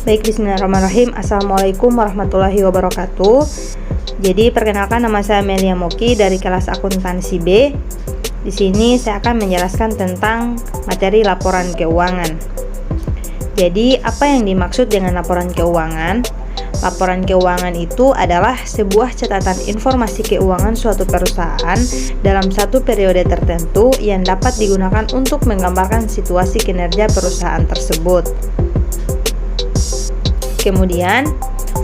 Baik, bismillahirrahmanirrahim. Assalamualaikum warahmatullahi wabarakatuh. Jadi, perkenalkan, nama saya Melia Moki dari kelas akuntansi B. Di sini saya akan menjelaskan tentang materi laporan keuangan. Jadi, apa yang dimaksud dengan laporan keuangan? Laporan keuangan itu adalah sebuah catatan informasi keuangan suatu perusahaan dalam satu periode tertentu yang dapat digunakan untuk menggambarkan situasi kinerja perusahaan tersebut. Kemudian,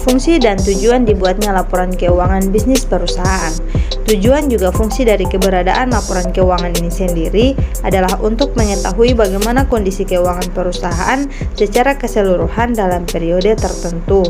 fungsi dan tujuan dibuatnya laporan keuangan bisnis perusahaan. Tujuan juga fungsi dari keberadaan laporan keuangan ini sendiri adalah untuk mengetahui bagaimana kondisi keuangan perusahaan secara keseluruhan dalam periode tertentu.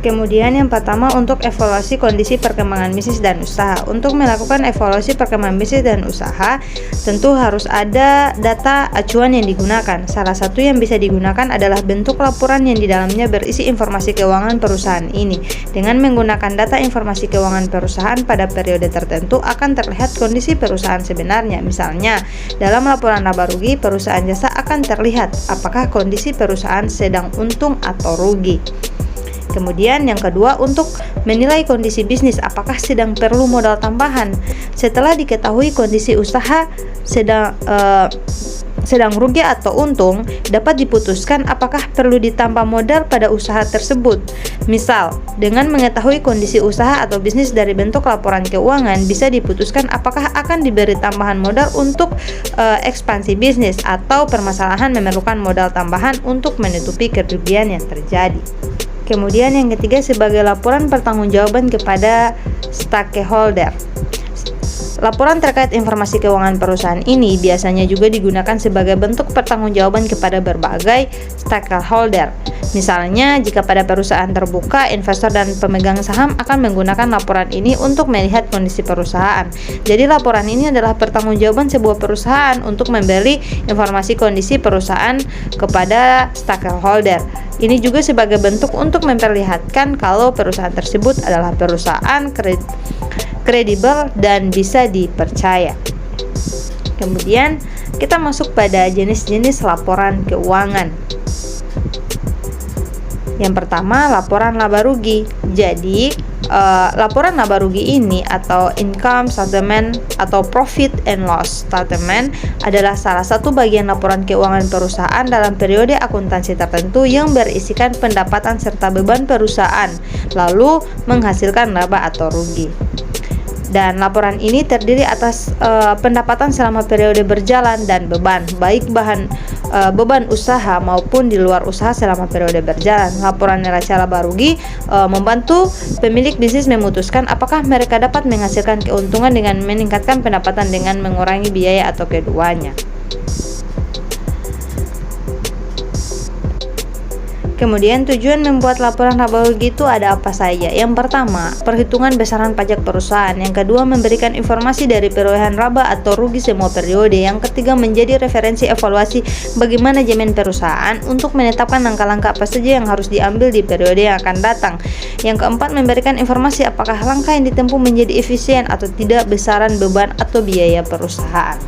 Kemudian yang pertama, untuk evaluasi kondisi perkembangan bisnis dan usaha. Untuk melakukan evaluasi perkembangan bisnis dan usaha, tentu harus ada data acuan yang digunakan. Salah satu yang bisa digunakan adalah bentuk laporan yang di dalamnya berisi informasi keuangan perusahaan ini. Dengan menggunakan data informasi keuangan perusahaan pada periode tertentu akan terlihat kondisi perusahaan sebenarnya. Misalnya, dalam laporan laba rugi perusahaan jasa akan terlihat apakah kondisi perusahaan sedang untung atau rugi. Kemudian yang kedua, untuk menilai kondisi bisnis, apakah sedang perlu modal tambahan. Setelah diketahui kondisi usaha sedang rugi atau untung, dapat diputuskan apakah perlu ditambah modal pada usaha tersebut. Misal, dengan mengetahui kondisi usaha atau bisnis dari bentuk laporan keuangan, bisa diputuskan apakah akan diberi tambahan modal untuk ekspansi bisnis atau permasalahan memerlukan modal tambahan untuk menutupi kerugian yang terjadi. Kemudian yang ketiga, sebagai laporan pertanggungjawaban kepada stakeholder. Laporan terkait informasi keuangan perusahaan ini biasanya juga digunakan sebagai bentuk pertanggungjawaban kepada berbagai stakeholder. Misalnya, jika pada perusahaan terbuka, investor dan pemegang saham akan menggunakan laporan ini untuk melihat kondisi perusahaan. Jadi, laporan ini adalah pertanggungjawaban sebuah perusahaan untuk memberi informasi kondisi perusahaan kepada stakeholder. Ini juga sebagai bentuk untuk memperlihatkan kalau perusahaan tersebut adalah perusahaan kredibel dan bisa dipercaya. Kemudian kita masuk pada jenis-jenis laporan keuangan. Yang pertama, laporan laba rugi. Jadi, laporan laba rugi ini atau income statement atau profit and loss statement adalah salah satu bagian laporan keuangan perusahaan dalam periode akuntansi tertentu yang berisikan pendapatan serta beban perusahaan, lalu menghasilkan laba atau rugi. Dan laporan ini terdiri atas pendapatan selama periode berjalan dan beban, baik beban usaha maupun di luar usaha selama periode berjalan. Laporan neraca laba rugi membantu pemilik bisnis memutuskan apakah mereka dapat menghasilkan keuntungan dengan meningkatkan pendapatan dengan mengurangi biaya atau keduanya. Kemudian tujuan membuat laporan laba rugi itu ada apa saja? Yang pertama, perhitungan besaran pajak perusahaan. Yang kedua, memberikan informasi dari perolehan laba atau rugi semua periode. Yang ketiga, menjadi referensi evaluasi bagi manajemen perusahaan untuk menetapkan langkah-langkah apa saja yang harus diambil di periode yang akan datang. Yang keempat, memberikan informasi apakah langkah yang ditempuh menjadi efisien atau tidak besaran beban atau biaya perusahaan.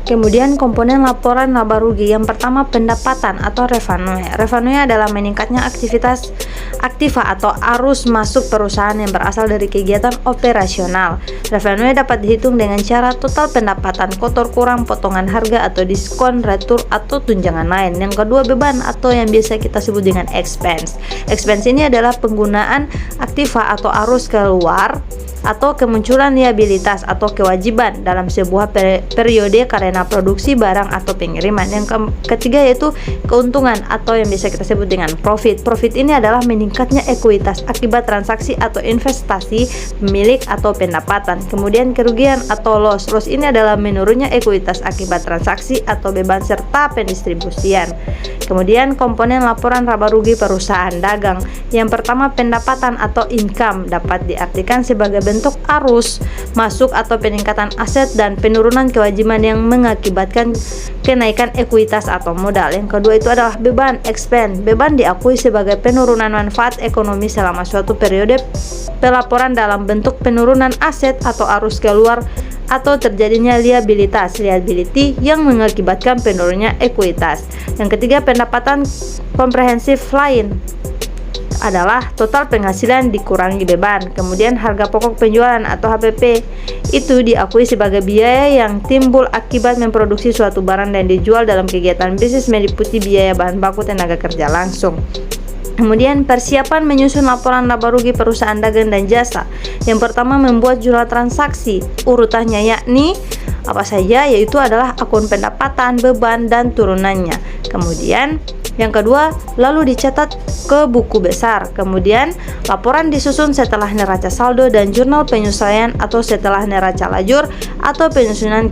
Kemudian komponen laporan laba rugi. Yang pertama, pendapatan atau revenue. Revenue adalah meningkatnya aktivitas aktiva atau arus masuk perusahaan yang berasal dari kegiatan operasional. Revenue dapat dihitung dengan cara total pendapatan kotor kurang potongan harga atau diskon, retur atau tunjangan lain. Yang kedua, beban atau yang biasa kita sebut dengan expense. Expense ini adalah penggunaan aktiva atau arus keluar atau kemunculan liabilitas atau kewajiban dalam sebuah periode karena produksi barang atau pengiriman. Yang ketiga yaitu keuntungan atau yang bisa kita sebut dengan profit. Profit ini adalah meningkatnya ekuitas akibat transaksi atau investasi pemilik atau pendapatan. Kemudian kerugian atau loss. Loss ini adalah menurunnya ekuitas akibat transaksi atau beban serta pendistribusian. Kemudian komponen laporan laba rugi perusahaan dagang. Yang pertama, pendapatan atau income dapat diartikan sebagai bentuk arus masuk atau peningkatan aset dan penurunan kewajiban yang mengakibatkan kenaikan ekuitas atau modal. Yang kedua itu adalah beban, expense. Beban diakui sebagai penurunan manfaat ekonomi selama suatu periode pelaporan dalam bentuk penurunan aset atau arus keluar atau terjadinya liability yang mengakibatkan penurunannya ekuitas. Yang ketiga, pendapatan komprehensif lain adalah total penghasilan dikurangi beban. Kemudian harga pokok penjualan atau HPP itu diakui sebagai biaya yang timbul akibat memproduksi suatu barang dan dijual dalam kegiatan bisnis meliputi biaya bahan baku tenaga kerja langsung. Kemudian persiapan menyusun laporan laba rugi perusahaan dagang dan jasa. Yang pertama, membuat jurnal transaksi. Urutannya yakni apa saja, yaitu adalah akun pendapatan, beban, dan turunannya. Kemudian yang kedua, lalu dicatat ke buku besar. Kemudian laporan disusun setelah neraca saldo dan jurnal penyesuaian atau setelah neraca lajur atau penyusunan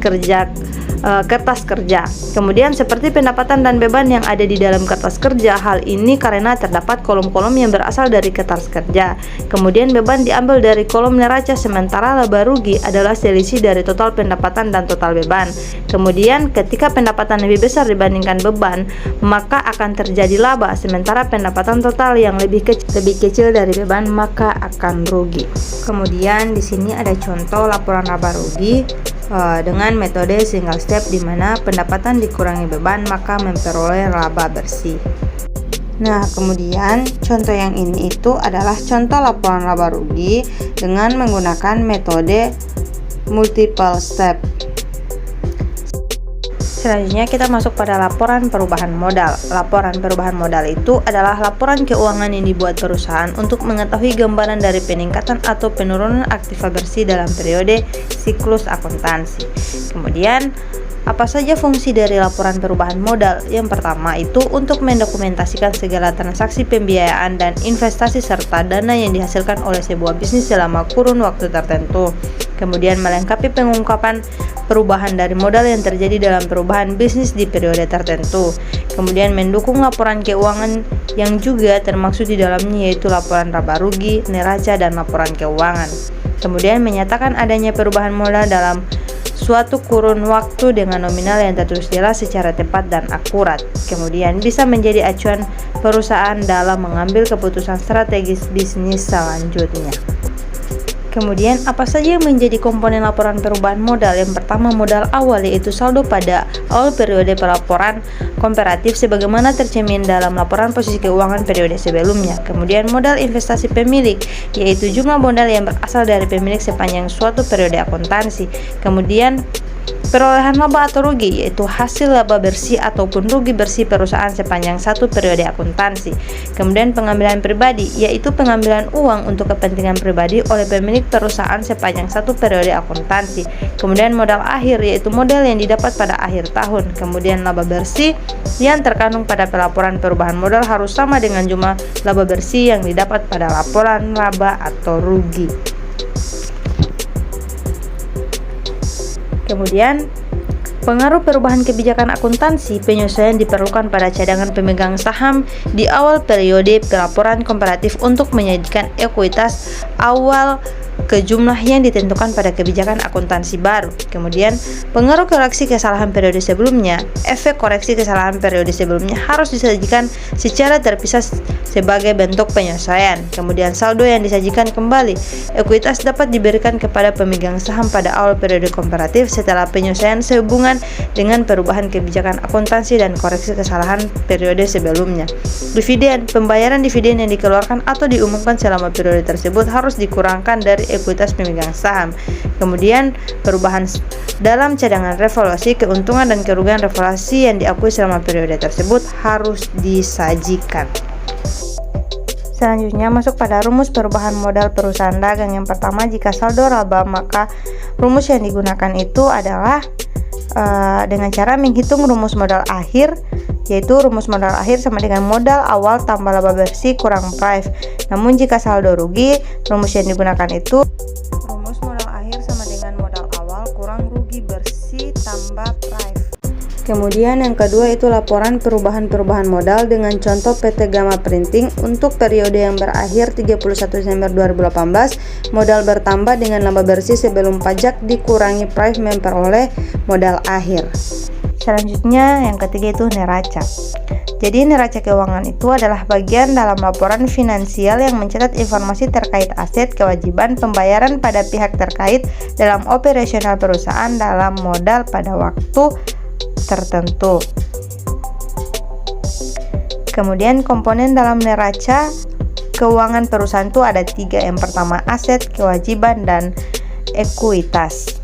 kertas kerja. Kemudian seperti pendapatan dan beban yang ada di dalam kertas kerja, hal ini karena terdapat kolom-kolom yang berasal dari kertas kerja. Kemudian beban diambil dari kolom neraca, sementara laba rugi adalah selisih dari total pendapatan dan total beban. Kemudian ketika pendapatan lebih besar dibandingkan beban, maka akan terjadi laba, sementara pendapatan total yang lebih kecil dari beban maka akan rugi. Kemudian di sini ada contoh laporan laba rugi dengan metode single step, di mana pendapatan dikurangi beban maka memperoleh laba bersih. Nah, kemudian contoh yang ini itu adalah contoh laporan laba rugi dengan menggunakan metode multiple step. Selanjutnya kita masuk pada laporan perubahan modal. Laporan perubahan modal itu adalah laporan keuangan yang dibuat perusahaan untuk mengetahui gambaran dari peningkatan atau penurunan aktiva bersih dalam periode siklus akuntansi. Kemudian apa saja fungsi dari laporan perubahan modal? Yang pertama itu untuk mendokumentasikan segala transaksi pembiayaan dan investasi serta dana yang dihasilkan oleh sebuah bisnis selama kurun waktu tertentu. Kemudian melengkapi pengungkapan perubahan dari modal yang terjadi dalam perubahan bisnis di periode tertentu. Kemudian mendukung laporan keuangan yang juga termaksud di dalamnya, yaitu laporan laba rugi, neraca, dan laporan keuangan. Kemudian menyatakan adanya perubahan modal dalam suatu kurun waktu dengan nominal yang tertulis jelas secara tepat dan akurat. Kemudian bisa menjadi acuan perusahaan dalam mengambil keputusan strategis bisnis selanjutnya. Kemudian apa saja yang menjadi komponen laporan perubahan modal? Yang pertama, modal awal, yaitu saldo pada awal periode pelaporan komparatif sebagaimana tercermin dalam laporan posisi keuangan periode sebelumnya. Kemudian modal investasi pemilik, yaitu jumlah modal yang berasal dari pemilik sepanjang suatu periode akuntansi. Kemudian perolehan laba atau rugi, yaitu hasil laba bersih ataupun rugi bersih perusahaan sepanjang satu periode akuntansi. Kemudian pengambilan pribadi, yaitu pengambilan uang untuk kepentingan pribadi oleh pemilik perusahaan sepanjang satu periode akuntansi. Kemudian modal akhir, yaitu modal yang didapat pada akhir tahun. Kemudian laba bersih yang terkandung pada pelaporan perubahan modal harus sama dengan jumlah laba bersih yang didapat pada laporan laba atau rugi. Kemudian pengaruh perubahan kebijakan akuntansi, penyesuaian diperlukan pada cadangan pemegang saham di awal periode pelaporan komparatif untuk menyajikan ekuitas awal ke jumlah yang ditentukan pada kebijakan akuntansi baru. Kemudian pengaruh koreksi kesalahan periode sebelumnya, efek koreksi kesalahan periode sebelumnya harus disajikan secara terpisah sebagai bentuk penyesuaian. Kemudian saldo yang disajikan kembali, ekuitas dapat diberikan kepada pemegang saham pada awal periode komparatif setelah penyesuaian sehubungan dengan perubahan kebijakan akuntansi dan koreksi kesalahan periode sebelumnya. Dividen, pembayaran dividen yang dikeluarkan atau diumumkan selama periode tersebut harus dikurangkan dari ekuitas pemegang saham. Kemudian perubahan dalam cadangan revaluasi, keuntungan dan kerugian revaluasi yang diakui selama periode tersebut harus disajikan. Selanjutnya masuk pada rumus perubahan modal perusahaan dagang. Yang pertama, jika saldo laba, maka rumus yang digunakan itu adalah dengan cara menghitung rumus modal akhir, yaitu rumus modal akhir sama dengan modal awal tambah laba bersih kurang price. Namun jika saldo rugi, rumus yang digunakan itu rumus modal akhir sama dengan modal awal kurang rugi bersih tambah price. Kemudian yang kedua itu laporan perubahan modal dengan contoh PT Gama Printing untuk periode yang berakhir 31 Desember 2018, modal bertambah dengan laba bersih sebelum pajak dikurangi price memperoleh modal akhir. Selanjutnya yang ketiga itu neraca. Jadi neraca keuangan itu adalah bagian dalam laporan finansial yang mencatat informasi terkait aset, kewajiban, pembayaran pada pihak terkait dalam operasional perusahaan dalam modal pada waktu tertentu. Kemudian komponen dalam neraca keuangan perusahaan itu ada 3. Yang pertama aset, kewajiban, dan ekuitas.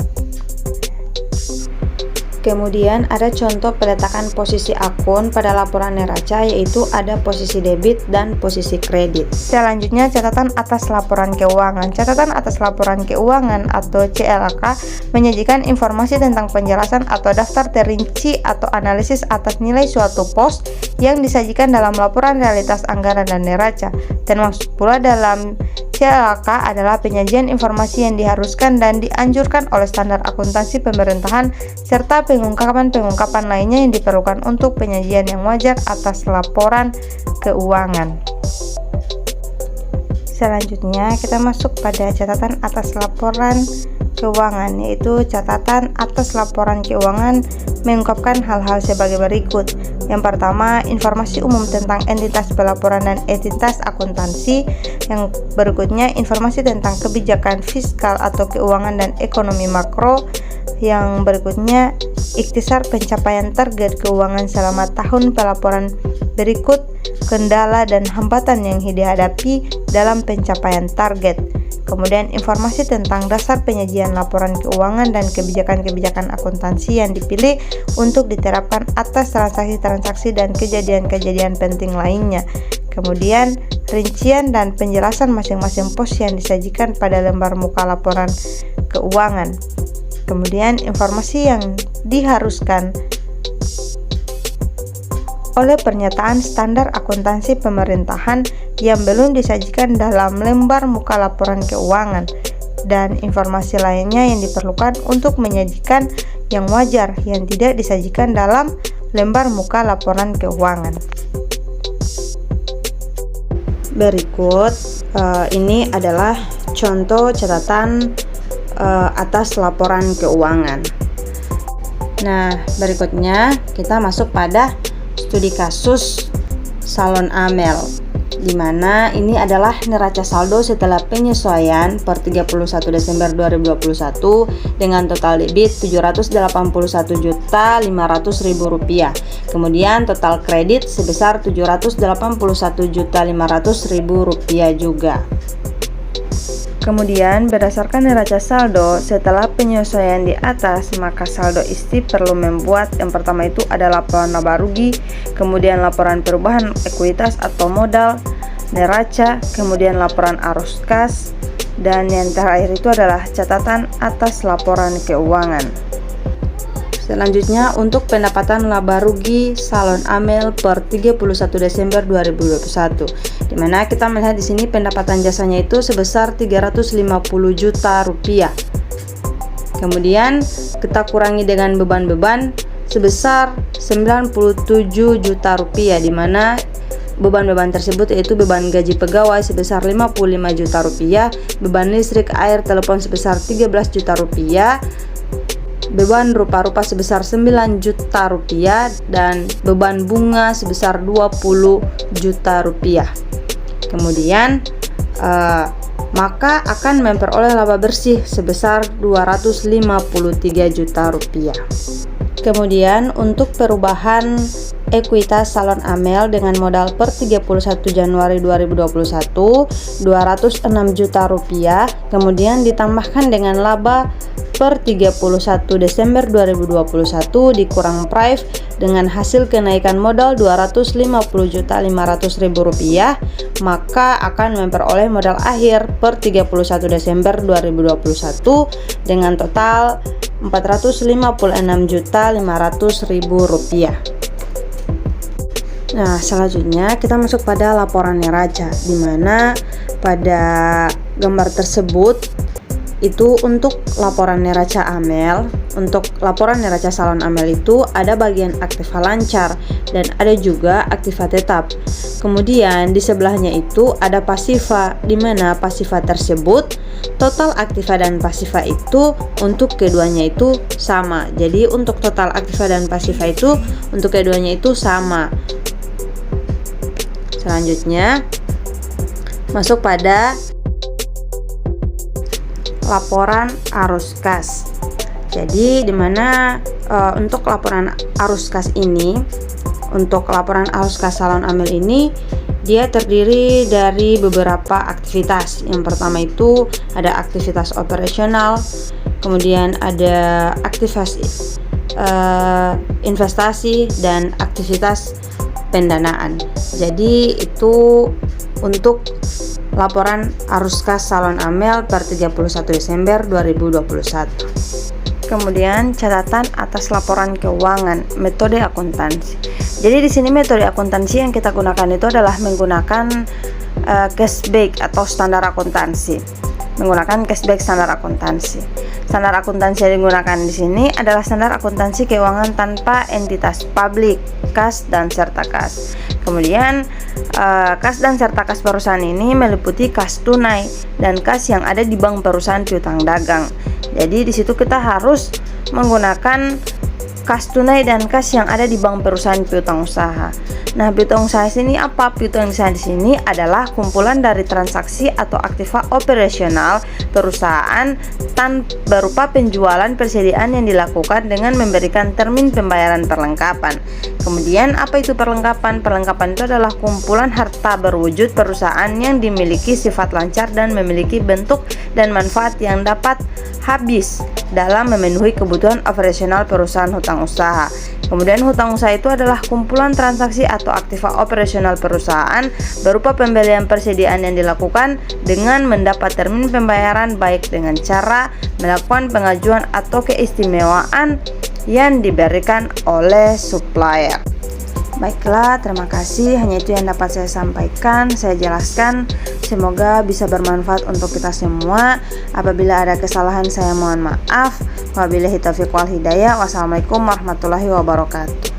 Kemudian ada contoh peletakan posisi akun pada laporan neraca, yaitu ada posisi debit dan posisi kredit. Selanjutnya catatan atas laporan keuangan. Catatan atas laporan keuangan atau CLAK menyajikan informasi tentang penjelasan atau daftar terinci atau analisis atas nilai suatu pos yang disajikan dalam laporan realitas anggaran dan neraca. Termasuk pula dalam CLAK adalah penyajian informasi yang diharuskan dan dianjurkan oleh standar akuntansi pemerintahan serta pengungkapan lainnya yang diperlukan untuk penyajian yang wajar atas laporan keuangan. Selanjutnya kita masuk pada catatan atas laporan keuangan, yaitu catatan atas laporan keuangan mengungkapkan hal-hal sebagai berikut. Yang pertama, informasi umum tentang entitas pelaporan dan entitas akuntansi. Yang berikutnya, informasi tentang kebijakan fiskal atau keuangan dan ekonomi makro. Yang berikutnya, ikhtisar pencapaian target keuangan selama tahun pelaporan berikut, kendala dan hambatan yang dihadapi dalam pencapaian target. Kemudian informasi tentang dasar penyajian laporan keuangan dan kebijakan-kebijakan akuntansi yang dipilih untuk diterapkan atas transaksi-transaksi dan kejadian-kejadian penting lainnya. Kemudian rincian dan penjelasan masing-masing pos yang disajikan pada lembar muka laporan keuangan. Kemudian informasi yang diharuskan oleh pernyataan standar akuntansi pemerintahan yang belum disajikan dalam lembar muka laporan keuangan, dan informasi lainnya yang diperlukan untuk menyajikan yang wajar yang tidak disajikan dalam lembar muka laporan keuangan. Berikut ini adalah contoh catatan atas laporan keuangan. Nah, berikutnya kita masuk pada studi kasus salon Amel, di mana ini adalah neraca saldo setelah penyesuaian per 31 Desember 2021 dengan total debit Rp781.500.000. Kemudian total kredit sebesar Rp781.500.000 juga. Kemudian berdasarkan neraca saldo setelah penyesuaian di atas, maka saldo isi perlu membuat yang pertama itu ada laporan laba rugi, kemudian laporan perubahan ekuitas atau modal neraca, kemudian laporan arus kas, dan yang terakhir itu adalah catatan atas laporan keuangan. Selanjutnya untuk pendapatan laba rugi salon Amel per 31 Desember 2021, di mana kita melihat di sini pendapatan jasanya itu sebesar Rp350 juta. Kemudian kita kurangi dengan beban-beban sebesar Rp97 juta, di mana beban-beban tersebut yaitu beban gaji pegawai sebesar Rp55 juta, beban listrik, air, telepon sebesar Rp13 juta, beban rupa-rupa sebesar Rp9 juta, dan beban bunga sebesar Rp20 juta. Kemudian maka akan memperoleh laba bersih sebesar Rp253 juta. Kemudian untuk perubahan ekuitas salon Amel dengan modal per 31 Januari 2021 Rp206 juta, kemudian ditambahkan dengan laba per 31 Desember 2021 dikurang price dengan hasil kenaikan modal Rp250.500.000, maka akan memperoleh modal akhir per 31 Desember 2021 dengan total Rp456.500.000. Nah, selanjutnya kita masuk pada laporan neraca, di mana pada gambar tersebut itu untuk laporan neraca Amel untuk laporan neraca salon amil itu ada bagian aktiva lancar dan ada juga aktiva tetap. Kemudian di sebelahnya itu ada pasiva, di mana pasiva tersebut total aktiva dan pasiva itu untuk keduanya itu sama. Jadi untuk total aktiva dan pasiva itu untuk keduanya itu sama. Selanjutnya masuk pada laporan arus kas. Jadi dimana untuk laporan arus kas ini, untuk laporan arus kas salon amil ini dia terdiri dari beberapa aktivitas. Yang pertama itu ada aktivitas operasional, kemudian ada aktivitas investasi dan aktivitas pendanaan. Jadi itu untuk laporan arus kas salon amil per 31 Desember 2021. Kemudian catatan atas laporan keuangan, metode akuntansi. Jadi di sini metode akuntansi yang kita gunakan itu adalah menggunakan cashback atau standar akuntansi. Menggunakan cashback standar akuntansi. Standar akuntansi yang digunakan di sini adalah standar akuntansi keuangan tanpa entitas publik, kas dan serta kas. Kemudian kas dan serta kas perusahaan ini meliputi kas tunai dan kas yang ada di bank perusahaan piutang dagang. Jadi di situ kita harus menggunakan kas tunai dan kas yang ada di bank perusahaan piutang usaha. Nah, piutang usaha sini apa? Piutang usaha di sini adalah kumpulan dari transaksi atau aktiva operasional perusahaan berupa penjualan persediaan yang dilakukan dengan memberikan termin pembayaran perlengkapan. Kemudian apa itu perlengkapan? Perlengkapan itu adalah kumpulan harta berwujud perusahaan yang dimiliki sifat lancar dan memiliki bentuk dan manfaat yang dapat habis dalam memenuhi kebutuhan operasional perusahaan hutang usaha. Kemudian hutang usaha itu adalah kumpulan transaksi atau aktiva operasional perusahaan berupa pembelian persediaan yang dilakukan dengan mendapat termin pembayaran baik dengan cara melakukan pengajuan atau keistimewaan yang diberikan oleh supplier. Baiklah, terima kasih. Hanya itu yang dapat saya sampaikan, saya jelaskan. Semoga bisa bermanfaat untuk kita semua. Apabila ada kesalahan saya mohon maaf. Wabillahi taufiq wal hidayah. Wassalamualaikum warahmatullahi wabarakatuh.